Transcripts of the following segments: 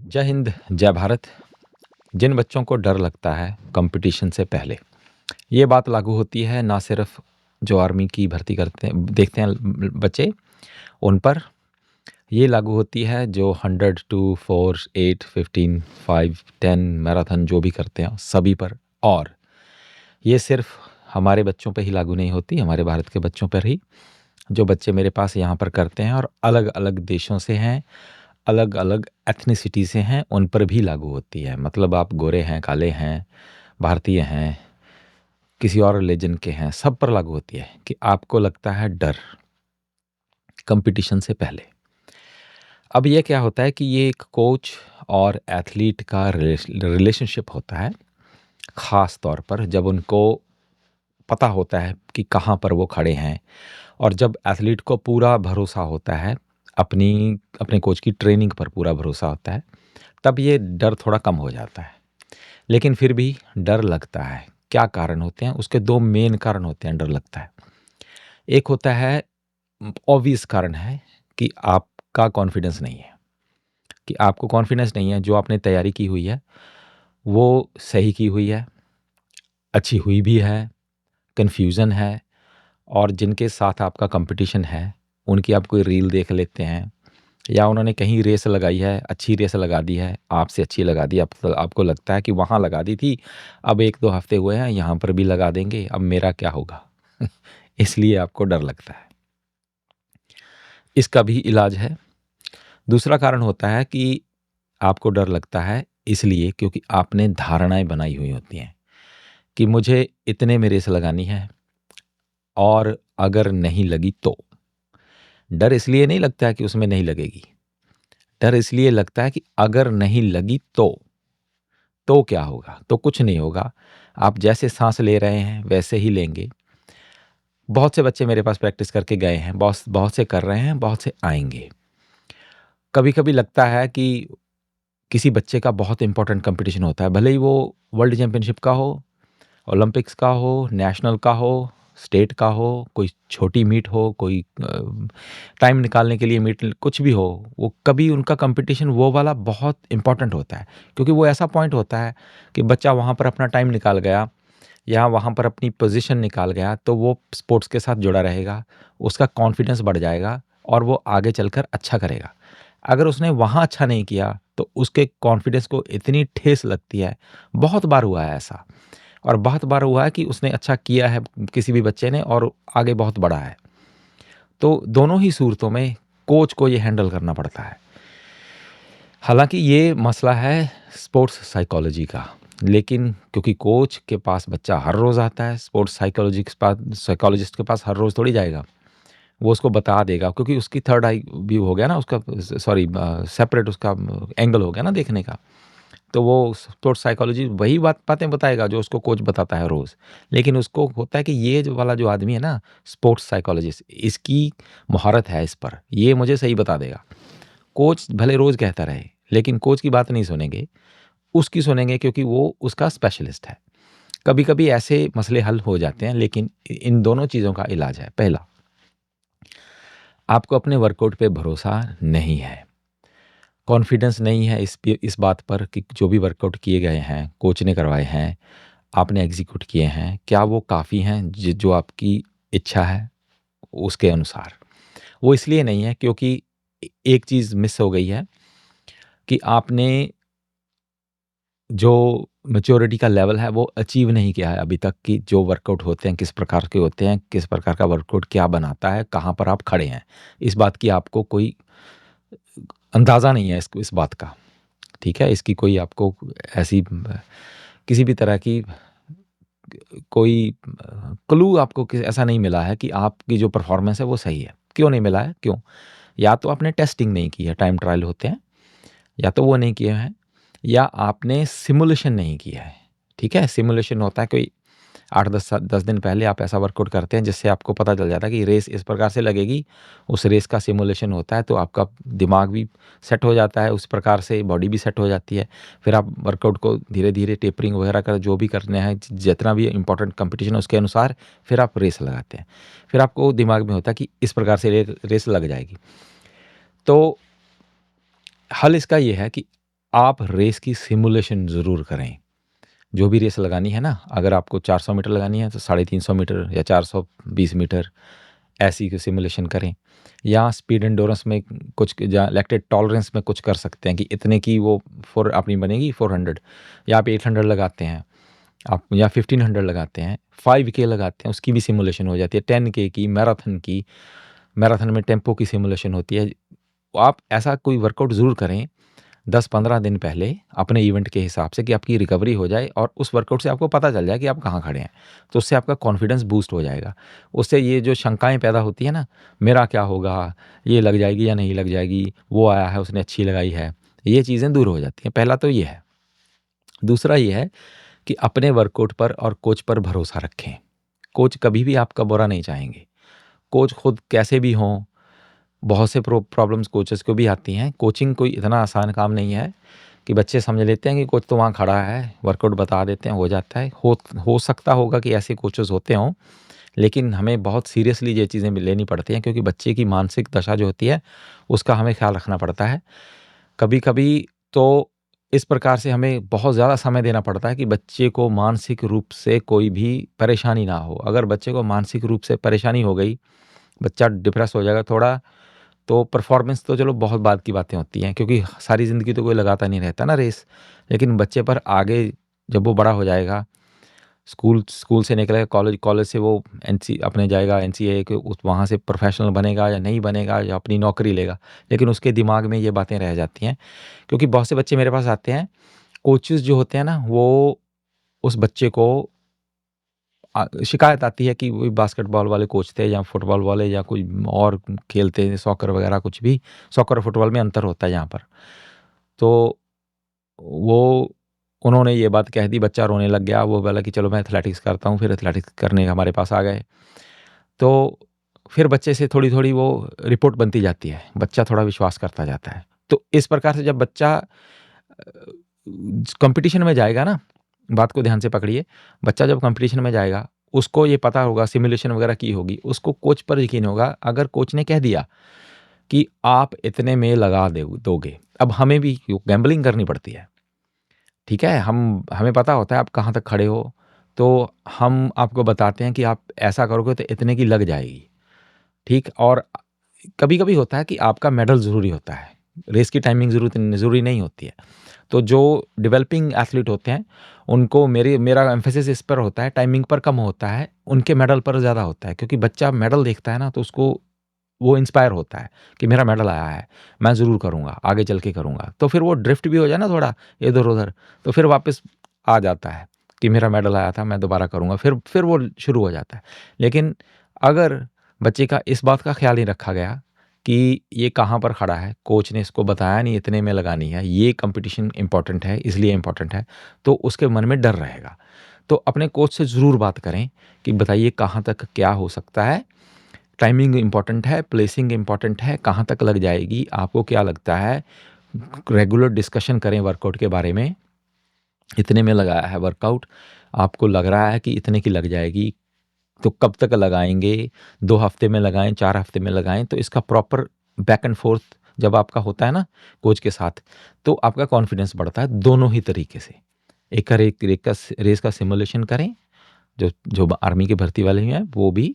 जय हिंद, जय भारत। जिन बच्चों को डर लगता है कंपटीशन से पहले, ये बात लागू होती है ना सिर्फ जो आर्मी की भर्ती करते हैं देखते हैं बच्चे उन पर, ये लागू होती है जो 100 टू 4 8 15 5 10 मैराथन जो भी करते हैं सभी पर। और ये सिर्फ हमारे बच्चों पे ही लागू नहीं होती, हमारे भारत के बच्चों पर ही। जो बच्चे मेरे पास यहाँ पर करते हैं और अलग अलग देशों से हैं, अलग अलग एथनिसिटी से हैं, उन पर भी लागू होती है। मतलब आप गोरे हैं, काले हैं, भारतीय हैं, किसी और रिलीजन के हैं, सब पर लागू होती है कि आपको लगता है डर कंपटीशन से पहले। अब ये क्या होता है कि ये एक कोच और एथलीट का रिलेशनशिप होता है, ख़ास तौर पर जब उनको पता होता है कि कहाँ पर वो खड़े हैं। और जब एथलीट को पूरा भरोसा होता है, अपने कोच की ट्रेनिंग पर पूरा भरोसा होता है, तब ये डर थोड़ा कम हो जाता है। लेकिन फिर भी डर लगता है। क्या कारण होते हैं? उसके 2 मेन कारण होते हैं डर लगता है। एक होता है ऑब्वियस कारण है कि आपका कॉन्फिडेंस नहीं है, कि आपको कॉन्फिडेंस नहीं है, जो आपने तैयारी की हुई है, वो सही की हुई है, अच्छी हुई भी है, कन्फ्यूज़न है। और जिनके साथ आपका कॉम्पिटिशन है, उनकी आप कोई रील देख लेते हैं या उन्होंने कहीं रेस लगाई है, अच्छी रेस लगा दी है, आपसे अच्छी लगा दी, आपको लगता है कि वहाँ लगा दी थी, अब 1-2 हफ्ते हुए हैं, यहाँ पर भी लगा देंगे, अब मेरा क्या होगा? इसलिए आपको डर लगता है। इसका भी इलाज है। दूसरा कारण होता है कि आपको डर लगता है इसलिए क्योंकि आपने धारणाएँ बनाई हुई होती हैं कि मुझे इतने में रेस लगानी है और अगर नहीं लगी तो? डर इसलिए नहीं लगता है कि उसमें नहीं लगेगी। डर इसलिए लगता है कि अगर नहीं लगी तो क्या होगा? तो कुछ नहीं होगा। आप जैसे साँस ले रहे हैं वैसे ही लेंगे। बहुत से बच्चे मेरे पास प्रैक्टिस करके गए हैं, बहुत बहुत से कर रहे हैं, बहुत से आएँगे। कभी-कभी लगता है कि किसी बच्चे का बहुत इम्पोर्टेंट कॉम्पिटिशन होता है, भले ही वो वर्ल्ड चैंपियनशिप का हो, ओलंपिक्स का हो, नेशनल का हो, स्टेट का हो, कोई छोटी मीट हो, कोई टाइम निकालने के लिए मीट कुछ भी हो, वो कभी उनका कंपटीशन वो वाला बहुत इम्पोर्टेंट होता है। क्योंकि वो ऐसा पॉइंट होता है कि बच्चा वहाँ पर अपना टाइम निकाल गया या वहाँ पर अपनी पोज़ीशन निकाल गया, तो वो स्पोर्ट्स के साथ जुड़ा रहेगा, उसका कॉन्फिडेंस बढ़ जाएगा और वो आगे चलकर अच्छा करेगा। अगर उसने वहाँ अच्छा नहीं किया, तो उसके कॉन्फिडेंस को इतनी ठेस लगती है, बहुत बार हुआ है ऐसा। और बहुत बार हुआ है कि उसने अच्छा किया है किसी भी बच्चे ने और आगे बहुत बढ़ा है। तो दोनों ही सूरतों में कोच को ये हैंडल करना पड़ता है। हालाँकि ये मसला है स्पोर्ट्स साइकोलॉजी का, लेकिन क्योंकि कोच के पास बच्चा हर रोज़ आता है, स्पोर्ट्स साइकोलॉजिस्ट के पास हर रोज़ थोड़ी जाएगा। वो उसको बता देगा क्योंकि उसकी थर्ड आई व्यू हो गया ना उसका, सॉरी सेपरेट उसका एंगल हो गया ना देखने का। तो वो स्पोर्ट्स साइकोलॉजी वही बातें बताएगा जो उसको कोच बताता है रोज़। लेकिन उसको होता है कि ये जो वाला जो आदमी है ना स्पोर्ट्स साइकोलॉजिस्ट, इसकी महारत है इस पर, ये मुझे सही बता देगा। कोच भले रोज़ कहता रहे, लेकिन कोच की बात नहीं सुनेंगे, उसकी सुनेंगे क्योंकि वो उसका स्पेशलिस्ट है। कभी-कभी ऐसे मसले हल हो जाते हैं, लेकिन इन दोनों चीज़ों का इलाज है। पहला, आपको अपने वर्कआउट पे भरोसा नहीं है। कॉन्फिडेंस नहीं है इस बात पर कि जो भी वर्कआउट किए गए हैं, कोच ने करवाए हैं, आपने एग्ज़ीक्यूट किए हैं, क्या वो काफ़ी हैं जो आपकी इच्छा है उसके अनुसार? वो इसलिए नहीं है क्योंकि एक चीज़ मिस हो गई है कि आपने जो मैच्योरिटी का लेवल है वो अचीव नहीं किया है अभी तक कि जो वर्कआउट होते हैं, किस प्रकार के होते हैं, किस प्रकार का वर्कआउट क्या बनाता है, कहाँ पर आप खड़े हैं। इस बात की आपको कोई अंदाज़ा नहीं है इस बात का, ठीक है? इसकी कोई आपको ऐसी किसी भी तरह की कोई क्लू आपको ऐसा नहीं मिला है कि आपकी जो परफॉर्मेंस है वो सही है। क्यों नहीं मिला है? क्यों? या तो आपने टेस्टिंग नहीं की है, टाइम ट्रायल होते हैं, या तो वो नहीं किए हैं, या आपने सिमुलेशन नहीं किया है। ठीक है? सिमुलेशन होता है कोई 8-10 दिन पहले आप ऐसा वर्कआउट करते हैं जिससे आपको पता चल जाता है कि रेस इस प्रकार से लगेगी। उस रेस का सिमुलेशन होता है तो आपका दिमाग भी सेट हो जाता है, उस प्रकार से बॉडी भी सेट हो जाती है। फिर आप वर्कआउट को धीरे-धीरे टेपरिंग वगैरह कर जो भी करने हैं, जितना भी इम्पोर्टेंट कॉम्पिटिशन है उसके अनुसार फिर आप रेस लगाते हैं। फिर आपको दिमाग में होता है कि इस प्रकार से रेस लग जाएगी। तो हल इसका ये है कि आप रेस की सिमुलेशन ज़रूर करें। जो भी रेस लगानी है ना, अगर आपको 400 मीटर लगानी है तो 350 मीटर या 420 मीटर ऐसी की सिमुलेशन करें। या स्पीड एंड्योरेंस में कुछ लैक्टेट टॉलरेंस में कुछ कर सकते हैं कि इतने की वो फोर अपनी बनेगी 400, या आप 800 लगाते हैं आप, या 1500 लगाते हैं, 5K लगाते हैं, उसकी भी सिमुलेशन हो जाती है, 10K की, मैराथन में टेम्पो की सिमुलेशन होती है। आप ऐसा कोई वर्कआउट ज़रूर करें 10-15 दिन पहले अपने इवेंट के हिसाब से, कि आपकी रिकवरी हो जाए और उस वर्कआउट से आपको पता चल जाए कि आप कहाँ खड़े हैं। तो उससे आपका कॉन्फिडेंस बूस्ट हो जाएगा। उससे ये जो शंकाएँ पैदा होती है ना, मेरा क्या होगा, ये लग जाएगी या नहीं लग जाएगी, वो आया है उसने अच्छी लगाई है, ये चीज़ें दूर हो जाती हैं। पहला तो ये है। दूसरा ये है कि अपने वर्कआउट पर और कोच पर भरोसा रखें। कोच कभी भी आपका बुरा नहीं चाहेंगे। कोच खुद कैसे भी हों, बहुत से प्रॉब्लम्स कोचेस को भी आती हैं। कोचिंग कोई इतना आसान काम नहीं है कि बच्चे समझ लेते हैं कि कोच तो वहाँ खड़ा है, वर्कआउट बता देते हैं, हो जाता है। हो सकता होगा कि ऐसे कोचेस होते हों, लेकिन हमें बहुत सीरियसली ये चीज़ें लेनी पड़ती हैं, क्योंकि बच्चे की मानसिक दशा जो होती है, उसका हमें ख़्याल रखना पड़ता है। कभी-कभी तो इस प्रकार से हमें बहुत ज़्यादा समय देना पड़ता है कि बच्चे को मानसिक रूप से कोई भी परेशानी ना हो। अगर बच्चे को मानसिक रूप से परेशानी हो गई, बच्चा डिप्रेस हो जाएगा थोड़ा, तो परफॉर्मेंस तो चलो बहुत बाद की बातें होती हैं, क्योंकि सारी ज़िंदगी तो कोई लगाता नहीं रहता ना रेस। लेकिन बच्चे पर आगे जब वो बड़ा हो जाएगा, स्कूल स्कूल से निकलेगा, कॉलेज कॉलेज से वो एनसी अपने जाएगा एनसीए के, उस वहाँ से प्रोफेशनल बनेगा या नहीं बनेगा, या अपनी नौकरी लेगा, लेकिन उसके दिमाग में ये बातें रह जाती हैं। क्योंकि बहुत से बच्चे मेरे पास आते हैं, कोचेज़ जो होते हैं ना, वो उस बच्चे को शिकायत आती है कि वही बास्केटबॉल वाले कोच थे, या फुटबॉल वाले, या कोई और खेलते हैं सॉकर वगैरह कुछ भी। सॉकर और फुटबॉल में अंतर होता है यहाँ पर। तो वो उन्होंने ये बात कह दी, बच्चा रोने लग गया। वो बोला कि चलो मैं एथलेटिक्स करता हूँ, फिर एथलेटिक्स करने हमारे पास आ गए। तो फिर बच्चे से थोड़ी-थोड़ी वो रिपोर्ट बनती जाती है, बच्चा थोड़ा विश्वास करता जाता है। तो इस प्रकार से जब बच्चा कॉम्पिटिशन में जाएगा ना, बात को ध्यान से पकड़िए, बच्चा जब कॉम्पिटिशन में जाएगा, उसको ये पता होगा, सिमुलेशन वगैरह की होगी, उसको कोच पर यकीन होगा। अगर कोच ने कह दिया कि आप इतने में लगा दोगे, अब हमें भी गैम्बलिंग करनी पड़ती है, ठीक है? हमें पता होता है आप कहाँ तक खड़े हो, तो हम आपको बताते हैं कि आप ऐसा करोगे तो इतने की लग जाएगी, ठीक? और कभी-कभी होता है कि आपका मेडल ज़रूरी होता है, रेस की टाइमिंग ज़रूरी नहीं होती है। तो जो डेवलपिंग एथलीट होते हैं, उनको मेरा एम्फेसिस इस पर होता है, टाइमिंग पर कम होता है, उनके मेडल पर ज़्यादा होता है। क्योंकि बच्चा मेडल देखता है ना, तो उसको वो इंस्पायर होता है कि मेरा मेडल आया है, मैं ज़रूर करूँगा, आगे चल के करूँगा। तो फिर वो ड्रिफ्ट भी हो जाए ना थोड़ा इधर-उधर, तो फिर वापस आ जाता है कि मेरा मेडल आया था, मैं दोबारा करूँगा, फिर वो शुरू हो जाता है। लेकिन अगर बच्चे का इस बात का ख़्याल नहीं रखा गया कि ये कहाँ पर खड़ा है, कोच ने इसको बताया नहीं इतने में लगानी है, ये कॉम्पिटिशन इम्पोर्टेंट है, इसलिए इम्पोर्टेंट है, तो उसके मन में डर रहेगा। तो अपने कोच से ज़रूर बात करें कि बताइए कहाँ तक क्या हो सकता है, टाइमिंग इम्पोर्टेंट है, प्लेसिंग इम्पोर्टेंट है, कहाँ तक लग जाएगी, आपको क्या लगता है? रेगुलर डिस्कशन करें वर्कआउट के बारे में, इतने में लगाया है वर्कआउट, आपको लग रहा है कि इतने की लग जाएगी, तो कब तक लगाएँगे? 2 हफ्ते में लगाएँ, 4 हफ्ते में लगाएँ, तो इसका प्रॉपर बैक एंड फ़ोर्थ जब आपका होता है ना कोच के साथ, तो आपका कॉन्फिडेंस बढ़ता है दोनों ही तरीके से। एक का रेस का सिमुलेशन करें, जो जो आर्मी की भर्ती वाले हैं, वो भी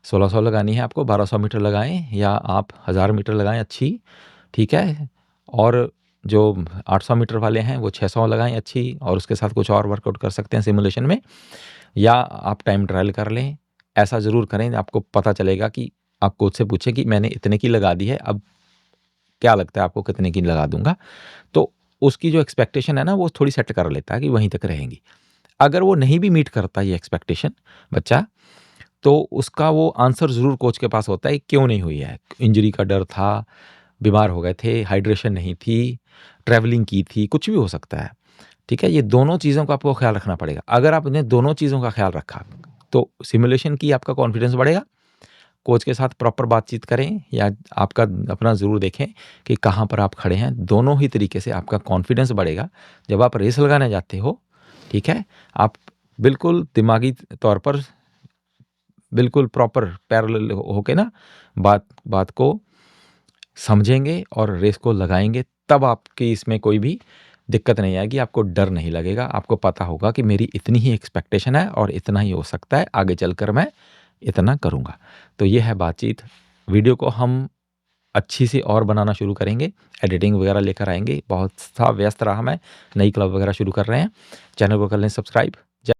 1600 लगानी है आपको, 1200 मीटर लगाएँ या आप 1000 मीटर लगाएँ अच्छी, ठीक है? और जो 800 मीटर वाले हैं, वो 600 लगाएँ अच्छी, और उसके साथ कुछ और वर्कआउट कर सकते हैं सिमुलेशन में, या आप टाइम ट्रायल कर लें। ऐसा ज़रूर करें, आपको पता चलेगा कि आप कोच से पूछें कि मैंने इतने की लगा दी है, अब क्या लगता है आपको कितने की लगा दूँगा? तो उसकी जो एक्सपेक्टेशन है ना, वो थोड़ी सेट कर लेता है कि वहीं तक रहेंगी। अगर वो नहीं भी मीट करता ये एक्सपेक्टेशन बच्चा, तो उसका वो आंसर ज़रूर कोच के पास होता है, क्यों नहीं हुई है? इंजरी का डर था, बीमार हो गए थे, हाइड्रेशन नहीं थी, ट्रैवलिंग की थी, कुछ भी हो सकता है। ठीक है? ये दोनों चीज़ों का आपको ख़्याल रखना पड़ेगा। अगर आपने दोनों चीज़ों का ख़्याल रखा, तो सिमुलेशन की आपका कॉन्फिडेंस बढ़ेगा, कोच के साथ प्रॉपर बातचीत करें, या आपका अपना ज़रूर देखें कि कहाँ पर आप खड़े हैं। दोनों ही तरीके से आपका कॉन्फिडेंस बढ़ेगा। जब आप रेस लगाने जाते हो, ठीक है? आप बिल्कुल दिमागी तौर पर बिल्कुल प्रॉपर पैरेलल होके ना बात बात को समझेंगे और रेस को लगाएँगे, तब आपकी इसमें कोई भी दिक्कत नहीं आएगी, आपको डर नहीं लगेगा। आपको पता होगा कि मेरी इतनी ही एक्सपेक्टेशन है और इतना ही हो सकता है, आगे चलकर मैं इतना करूँगा। तो ये है बातचीत। वीडियो को हम अच्छी सी और बनाना शुरू करेंगे, एडिटिंग वगैरह लेकर आएँगे। बहुत सा व्यस्त रहा मैं, नई क्लब वगैरह शुरू कर रहे हैं। चैनल को कर लें सब्सक्राइब।